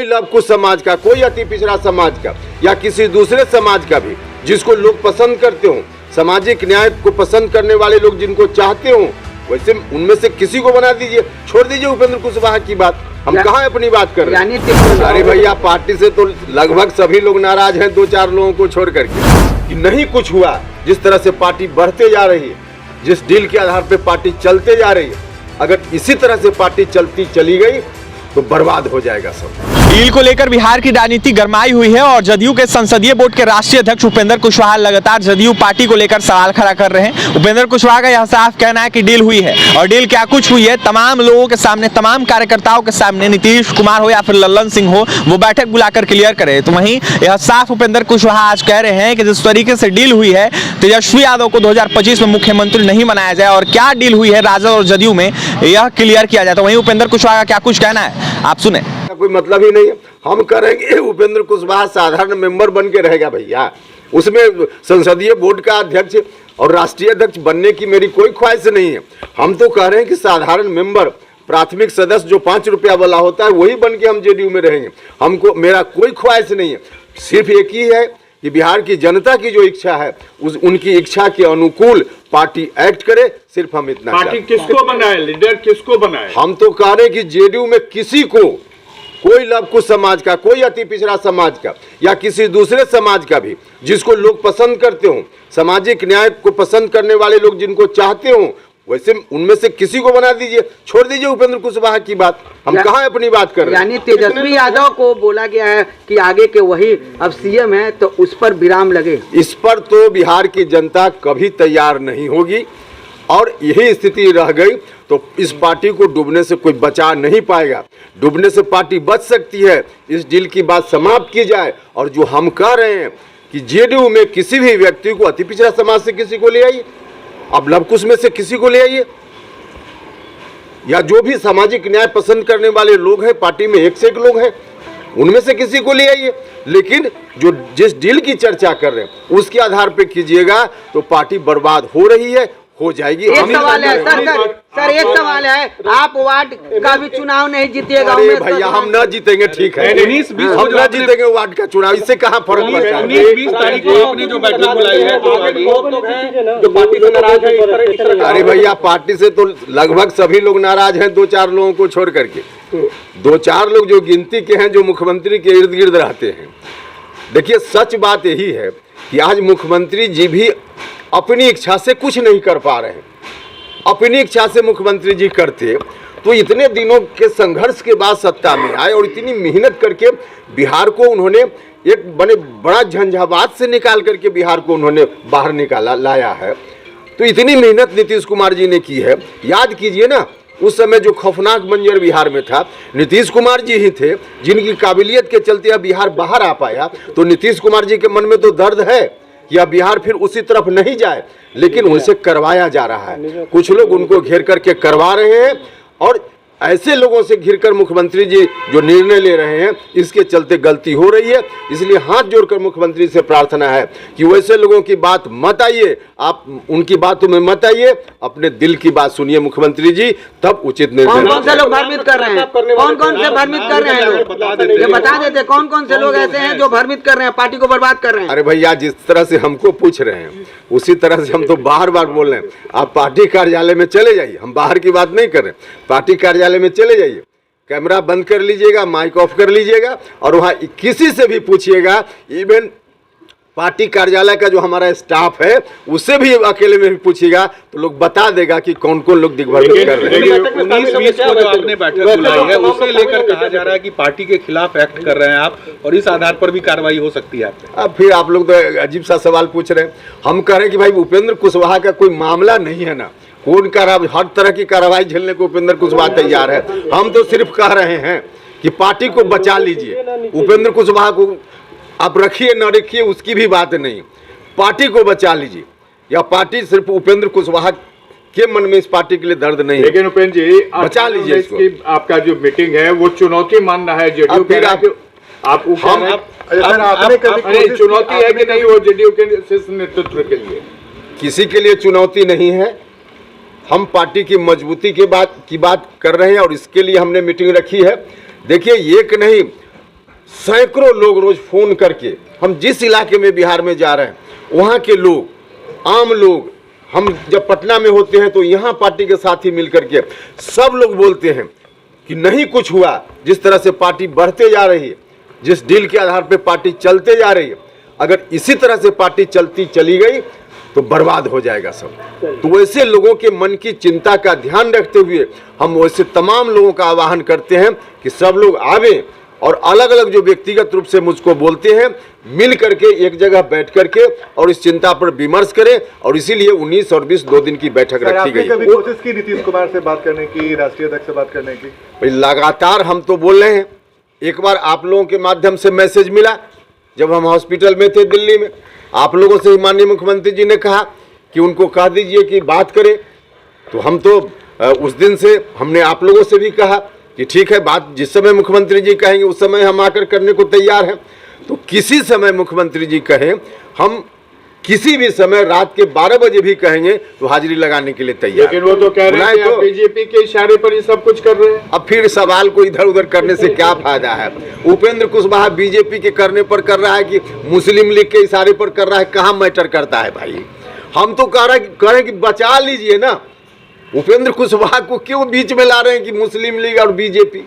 लवकुश समाज का, कोई अति पिछड़ा समाज का या किसी दूसरे समाज का भी जिसको लोग पसंद करते हो, सामाजिक न्याय को पसंद करने वाले लोग जिनको चाहते हो, वैसे उनमें से किसी को बना दीजिए। छोड़ दीजिए उपेंद्र कुशवाहा की बात, हम कहाँ अपनी बात कर रहे हैं। अरे भैया, पार्टी से तो लगभग सभी लोग नाराज हैं, 2-4 लोगों को छोड़ करके कि नहीं कुछ हुआ। जिस तरह से पार्टी बढ़ते जा रही है, जिस डील के आधार पे पार्टी चलते जा रही है, अगर इसी तरह से पार्टी चलती चली गई तो बर्बाद हो जाएगा सब। डील को लेकर बिहार की राजनीति गरमाई हुई है और जदयू के संसदीय बोर्ड के राष्ट्रीय अध्यक्ष उपेंद्र कुशवाहा लगातार जदयू पार्टी को लेकर सवाल खड़ा कर रहे हैं। उपेंद्र कुशवाहा का यह साफ कहना है कि डील हुई है, और डील क्या कुछ हुई है तमाम लोगों के सामने, तमाम कार्यकर्ताओं के सामने नीतीश कुमार हो या फिर लल्लन सिंह हो, वो बैठक बुलाकर क्लियर करे। तो वहीं यह साफ उपेंद्र कुशवाहा आज कह रहे हैं कि जिस तरीके से डील हुई है, तेजस्वी यादव को 2025 में मुख्यमंत्री नहीं बनाया जाए, और क्या डील हुई है राजद और जदयू में, यह क्लियर किया जाए। तो वहीं उपेंद्र कुशवाहा का क्या कुछ कहना है, आप सुने। कोई मतलब ही नहीं है। हम करेंगे उपेंद्र कुशवाहा साधारण मेंबर बन के रहेगा भैया, उसमें संसदीय बोर्ड का अध्यक्ष और राष्ट्रीय अध्यक्ष बनने की मेरी कोई ख्वाहिश नहीं है। हम तो कह रहे हैं कि साधारण मेंबर, प्राथमिक सदस्य जो 5 रुपया वाला होता है, वही बन के हम जेडीयू में रहेंगे। हमको, मेरा कोई ख्वाहिश नहीं है। सिर्फ एक ही है कि बिहार की जनता की जो इच्छा है, उनकी इच्छा के अनुकूल पार्टी एक्ट करे। सिर्फ हम इतना, पार्टी किसको बनाए, लीडर किसको बनाए। हम तो कह रहे हैं कि जेडीयू में किसी को, कोई लवकुश समाज का, कोई अति पिछड़ा समाज का या किसी दूसरे समाज का भी जिसको लोग पसंद करते हो, सामाजिक न्याय को पसंद करने वाले लोग जिनको चाहते हो, वैसे उनमें से किसी को बना दीजिए। छोड़ दीजिए उपेंद्र कुशवाहा की बात, हम कहाँ अपनी बात कर रहे हैं। यानी तेजस्वी यादव को बोला गया है कि आगे के वही अब सीएम है, तो उस पर विराम लगे। इस पर तो बिहार की जनता कभी तैयार नहीं होगी, और यही स्थिति रह गई तो इस पार्टी को डूबने से कोई बचा नहीं पाएगा। डूबने से पार्टी बच सकती है। इस डील की बात समाप्त की जाए, और जो हम कह रहे हैं कि जेडीयू में किसी भी व्यक्ति को, अति पिछड़ा समाज से किसी को ले आइए, अब लवकुश में से किसी को ले आइए, या जो भी सामाजिक न्याय पसंद करने वाले लोग हैं पार्टी में, एक से एक लोग हैं, उनमें से किसी को ले आइए। लेकिन जो जिस डील की चर्चा कर रहे हैं उसके आधार पे कीजिएगा तो पार्टी बर्बाद हो रही है, हो जाएगी। एक सवाल है सर, एक सवाल है, आप वार्ड का भी चुनाव नहीं जीतिएगा। अरे भैया, हम न जीतेंगे, ठीक है, 19-20 हम न जीतेंगे वार्ड का चुनाव, इससे कहाँ फर्क पड़ता है। 19-20 तारीख को आपने जो बैठक बुलाई है, जो पार्टी से नाराज है। अरे भैया, पार्टी से तो लगभग सभी लोग नाराज हैं, 2-4 लोगों को छोड़ करके। 2-4 लोग जो गिनती के हैं, जो मुख्यमंत्री के इर्द गिर्द रहते हैं। देखिए, सच बात यही है कि आज मुख्यमंत्री जी भी अपनी इच्छा से कुछ नहीं कर पा रहे हैं। अपनी इच्छा से मुख्यमंत्री जी करते तो इतने दिनों के संघर्ष के बाद सत्ता में आए, और इतनी मेहनत करके बिहार को उन्होंने एक बड़ा झंझावात से निकाल करके बिहार को उन्होंने बाहर लाया है। तो इतनी मेहनत नीतीश कुमार जी ने की है। याद कीजिए ना, उस समय जो खौफनाक मंजर बिहार में था, नीतीश कुमार जी ही थे जिनकी काबिलियत के चलते बिहार बाहर आ पाया। तो नीतीश कुमार जी के मन में तो दर्द है कि अब बिहार फिर उसी तरफ नहीं जाए, लेकिन उनसे करवाया जा रहा है। कुछ लोग उनको घेर करके करवा रहे हैं, और ऐसे लोगों से घिरकर मुख्यमंत्री जी जो निर्णय ले रहे हैं, इसके चलते गलती हो रही है। इसलिए हाथ जोड़कर मुख्यमंत्री से प्रार्थना है कि वैसे लोगों की बात मत आइए, आप उनकी बातों में मत आइए, अपने दिल की बात सुनिए मुख्यमंत्री जी, तब उचित निर्णय। कौन से लोग भ्रमित कर रहे हैं, कौन से भ्रमित कर रहे हैं लोग, ये बता देते। कौन से लोग ऐसे हैं जो भ्रमित कर रहे हैं, पार्टी को बर्बाद कर रहे हैं। अरे भैया, जिस तरह से हमको पूछ रहे हैं उसी तरह से हम तो बार बार बोल रहे हैं। आप पार्टी कार्यालय में चले जाइए, हम बाहर की बात नहीं कर रहे, पार्टी कार्यालय में चले जाइए, कैमरा बंद कर लीजिएगा, माइक ऑफ कर लीजिएगा, और वहां किसी से भी पूछिएगा, इवन पार्टी कार्यालय का जो हमारा स्टाफ है उससे भी अकेले में भी पूछिएगा, तो लोग बता देगा कि कौन कौन लोग दिग्भ्रमित कर रहे हैं। 19-20 को जो आपने बैठक बुलाई है, उसे लेकर कहा जा रहा है कि पार्टी के खिलाफ एक्ट कर रहे हैं आप, और इस आधार पर भी कार्रवाई हो सकती है। अब फिर आप लोग तो अजीब सा सवाल पूछ रहे हैं। हम कह रहे हैं कि भाई उपेंद्र कुशवाहा का कोई मामला नहीं है ना, कौन हर तरह की कार्रवाई झेलने को उपेंद्र कुशवाहा तैयार है। हम तो सिर्फ कह रहे हैं कि पार्टी को बचा लीजिए, उपेंद्र कुशवाहा को आप रखिए न रखिए उसकी भी बात नहीं, पार्टी को बचा लीजिए। या पार्टी सिर्फ उपेंद्र कुशवाहा के मन में इस पार्टी के लिए दर्द नहीं है, लेकिन उपेंद्र जी बचा लीजिए इसको। आपका जो मीटिंग है वो चुनौती मान रहा है जेडीयू के, आपने चुनौती है कि नहीं वो जेडीयू के शीर्ष नेतृत्व के लिए? किसी के लिए चुनौती नहीं है। हम पार्टी की मजबूती की बात कर रहे हैं, और इसके लिए हमने मीटिंग रखी है। देखिए, एक नहीं सैकड़ों लोग रोज फोन करके, हम जिस इलाके में बिहार में जा रहे हैं वहाँ के लोग, आम लोग, हम जब पटना में होते हैं तो यहाँ पार्टी के साथी मिलकर के सब लोग बोलते हैं कि नहीं कुछ हुआ। जिस तरह से पार्टी बढ़ते जा रही है, जिस डील के आधार पे पार्टी चलते जा रही है, अगर इसी तरह से पार्टी चलती चली गई तो बर्बाद हो जाएगा सब। तो वैसे लोगों के मन की चिंता का ध्यान रखते हुए हम वैसे तमाम लोगों का आह्वान करते हैं कि सब लोग आवें और अलग अलग जो व्यक्तिगत रूप से मुझको बोलते हैं मिल करके एक जगह बैठ करके और इस चिंता पर विमर्श करें। और इसीलिए 19 और 20 2 दिन की बैठक रखी गई। कभी कोशिश की नीतीश कुमार से बात करने की, राष्ट्रीय अध्यक्ष से बात करने की? भाई लगातार हम तो बोल रहे हैं। एक बार आप लोगों के माध्यम से मैसेज मिला जब हम हॉस्पिटल में थे दिल्ली में, आप लोगों से माननीय मुख्यमंत्री जी ने कहा कि उनको कह दीजिए कि बात करें। तो हम तो उस दिन से हमने आप लोगों से भी कहा कि ठीक है, बात जिस समय मुख्यमंत्री जी कहेंगे उस समय हम आकर करने को तैयार हैं। तो किसी समय मुख्यमंत्री जी कहें, हम किसी भी समय रात के 12 बजे भी कहेंगे तो हाजिरी लगाने के लिए तैयार। लेकिन वो तो कह रहे हैं कि आप बीजेपी के इशारे पर ये सब कुछ कर रहे हैं। अब फिर सवाल को इधर उधर करने से क्या फायदा है? उपेंद्र कुशवाहा बीजेपी के करने पर कर रहा है कि मुस्लिम लीग के इशारे पर कर रहा है, कहाँ मैटर करता है भाई? हम तो कह रहे हैं कि बचा लीजिए ना। उपेंद्र कुशवाहा को क्यों बीच में ला रहे हैं कि मुस्लिम लीग और बीजेपी?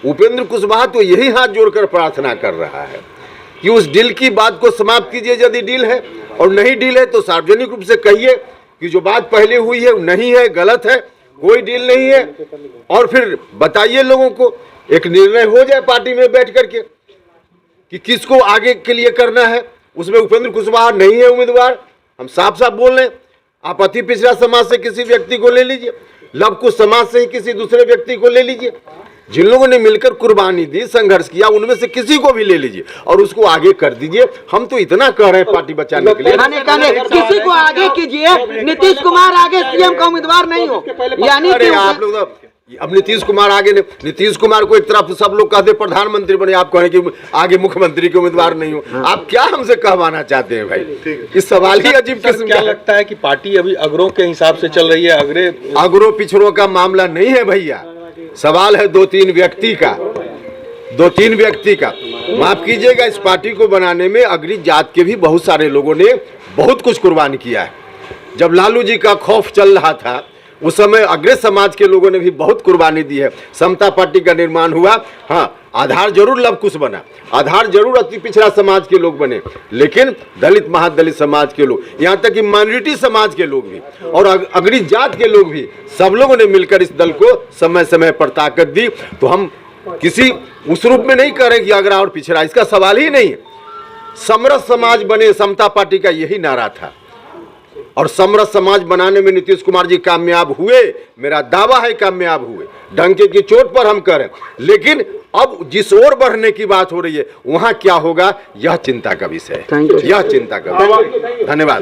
उपेंद्र कुशवाहा तो यही हाथ जोड़कर प्रार्थना कर रहा है कि उस डील की बात को समाप्त कीजिए यदि डील है, और नहीं डील है तो सार्वजनिक रूप से कहिए कि जो बात पहले हुई है नहीं है, गलत है, कोई डील नहीं है। और फिर बताइए लोगों को, एक निर्णय हो जाए पार्टी में बैठ करके कि किसको आगे के लिए करना है। उसमें उपेंद्र कुशवाहा नहीं है उम्मीदवार, हम साफ साफ बोल रहे हैं। आप अति पिछड़ा समाज से किसी व्यक्ति को ले लीजिए, लव कुश समाज से ही किसी दूसरे व्यक्ति को ले लीजिए, जिन लोगों ने मिलकर कुर्बानी दी, संघर्ष किया, उनमें से किसी को भी ले लीजिए और उसको आगे कर दीजिए। हम तो इतना कह रहे हैं पार्टी बचाने के लिए। किसी को आगे कीजिए, नीतीश कुमार आगे सीएम का उम्मीदवार नहीं हो, यानी कि आप लोग अब नीतीश कुमार आगे ने, नीतीश कुमार को एक तरफ सब लोग कहते प्रधानमंत्री बने, आप कहें कि आगे मुख्यमंत्री के उम्मीदवार नहीं हो। आप क्या हमसे कहवाना चाहते हैं भाई? इस सवाल ही अजीब किस्म। क्या लगता है कि पार्टी अभी अगरों के हिसाब से चल रही है? अगरों पिछड़ों का मामला नहीं है भैया, सवाल है 2-3 व्यक्ति का, 2-3 व्यक्ति का। माफ कीजिएगा, इस पार्टी को बनाने में अगरी जात के भी बहुत सारे लोगों ने बहुत कुछ कुर्बानी किया है। जब लालू जी का खौफ चल रहा था उस समय अग्रज समाज के लोगों ने भी बहुत कुर्बानी दी है। समता पार्टी का निर्माण हुआ, हाँ, आधार जरूर लव कुश बना, आधार जरूर अति पिछड़ा समाज के लोग बने, लेकिन दलित महादलित समाज के लोग, यहाँ तक कि माइनॉरिटी समाज के लोग भी और अगरी जात के लोग भी, सब लोगों ने मिलकर इस दल को समय समय पर ताकत दी। तो हम किसी उस रूप में नहीं कह रहे कि अगरा और पिछड़ा, इसका सवाल ही नहीं है। समरस समाज बने, समता पार्टी का यही नारा था और समरस समाज बनाने में नीतीश कुमार जी कामयाब हुए, मेरा दावा है कामयाब हुए। डंके की चोट पर हम करें, लेकिन अब जिस ओर बढ़ने की बात हो रही है वहां क्या होगा, यह चिंता का विषय है, यह चिंता का विषय। धन्यवाद।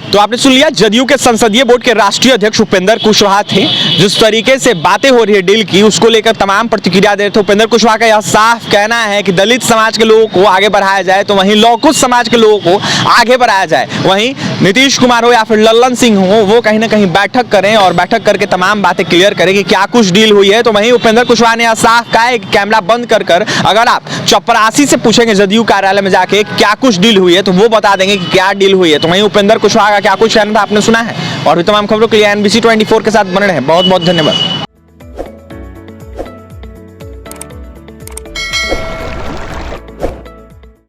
तो आपने सुन लिया, जदयू के संसदीय बोर्ड के राष्ट्रीय अध्यक्ष उपेंद्र कुशवाहा थे। जिस तरीके से बातें हो रही है डील की, उसको लेकर तमाम प्रतिक्रिया दे रहे थे। उपेंद्र कुशवाहा का यह साफ कहना है कि दलित समाज के लोगों को आगे बढ़ाया जाए, तो वहीं लौकुश समाज के लोगों को आगे बढ़ाया जाए। वहीं नीतीश कुमार हो या फिर लल्लन सिंह हो, वो कहीं ना कहीं बैठक करें और बैठक करके तमाम बातें क्लियर करें कि क्या कुछ डील हुई है। तो वहीं उपेंद्र कुशवाहा ने यह साफ कहा है कि कैमरा बंद कर अगर आप चपरासी से पूछेंगे जदयू कार्यालय में जाके क्या कुछ डील हुई है तो वो बता देंगे कि क्या डील हुई है। तो वहीं उपेंद्र कुशवाहा का क्या कुछ कहना था आपने सुना है। और भी तमाम खबरों के लिए NBC 24 के साथ बने रहें। बहुत बहुत धन्यवाद।